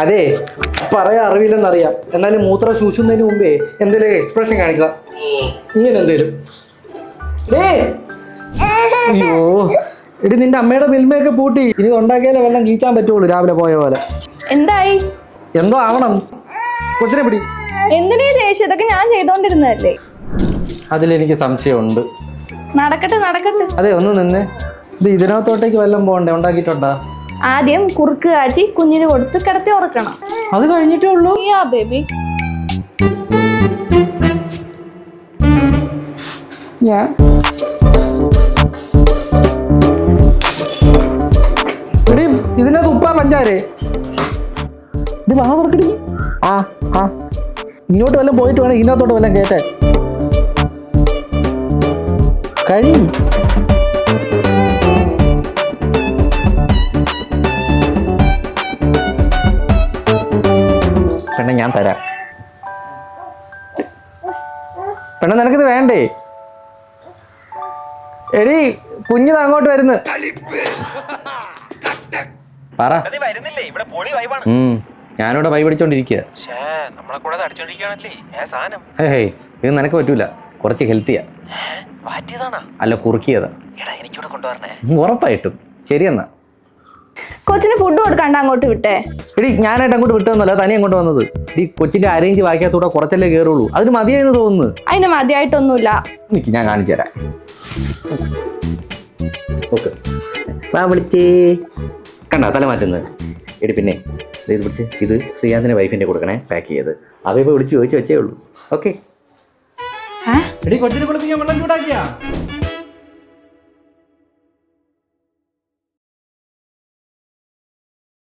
അതെ പറയാ അറിവില്ലെന്നറിയാം, എന്നാലും മൂത്ര ശൂശുന്നതിന് മുമ്പേ എന്തെങ്കിലും എക്സ്പ്രഷൻ കാണിക്കണം. ഇങ്ങനെ എന്തേലും. അയ്യോ എടി, നിന്റെ അമ്മയുടെ മിൽമയൊക്കെ പൂട്ടി. ഇനി ഉണ്ടാക്കിയാലേ വെള്ളം കീച്ചാൻ പറ്റുള്ളൂ രാവിലെ പോയ പോലെ. എന്തായി? എന്തോ ആവണം. കൊച്ചിനെ പിടി. എന്തിനീ ദേഷ്യം? ഇതൊക്കെ ഞാൻ ചെയ്തോണ്ടിരുന്നതല്ലേ. അതിലെനിക്ക് സംശയമുണ്ട്. നടക്കട്ടെ നടക്കട്ടെ. അതെ, ഒന്ന് നിന്ന്. ഇത് ഇതിനകത്തോട്ടേക്ക് വല്ലതും പോകണ്ടേ? ഉണ്ടാക്കിയിട്ടുണ്ടാ? ആദ്യം കുറുക്ക് കാച്ചി കുഞ്ഞിന് കൊടുത്ത് കിടത്തി ഉറക്കണം. അത് കഴിഞ്ഞിട്ടേ ഉള്ളൂ. ബേബി ഞാൻ ഇതിനകത്ത് ഉപ്പാ പഞ്ചാരേ? ഇത് വാ തുറക്കടി. ആ ആ ഇങ്ങോട്ട് വല്ലതും പോയിട്ട് വേണം ഇതിനകത്തോട്ട് വല്ലതും കേട്ടെ. കഴി. പെണ്ണ ഞാൻ തരാം. പെണ്ണ നിനക്കിത് വേണ്ടേ? എടി കുഞ്ഞിത് അങ്ങോട്ട് വരുന്നു. പറ. ഞാനിവിടെ വൈ പിടിച്ചോണ്ടിരിക്കുക. ഇത് നിനക്ക് പറ്റൂല. കുറച്ച് ഹെൽത്തിയാ. അല്ല, കുറുക്കിയതാ. ഉറപ്പായിട്ടും. ശരിയെന്നാ. കൊച്ചിന് ഫുഡ് കൊടുക്കണ്ട, അങ്ങോട്ട് വിട്ടേ. എടി ഞാനായിട്ട് അങ്ങോട്ട് വിട്ടതൊന്നുമല്ല, തനി അങ്ങോട്ട് വന്നത്. ഈ കൊച്ചിന്റെ അരേഞ്ച് വായിക്കാത്തൂടെ കുറച്ചല്ലേ കയറുള്ളൂ. അതിന് മതിയായെന്ന് തോന്നുന്നു. അതിന് മതിയായിട്ടൊന്നുമില്ല. എനിക്ക് ഞാൻ കാണിച്ചു തരാം. ഓക്കെ, വാ വിളിച്ചേ. കണ്ട തല മാറ്റുന്നത്. എടി പിന്നെ ഇത് പിടിച്ച് ഇത് ശ്രീകാന്തിന്റെ വൈഫിന്റെ കൊടുക്കണേ, പാക്ക് ചെയ്ത്. അവ വിളിച്ച് ചോദിച്ചു വെച്ചേ ഉള്ളൂ. ഓക്കെ. എടി കൊച്ചിനെ കുളിപ്പിക്കാൻ വെള്ളം ചൂടാക്കിയാ?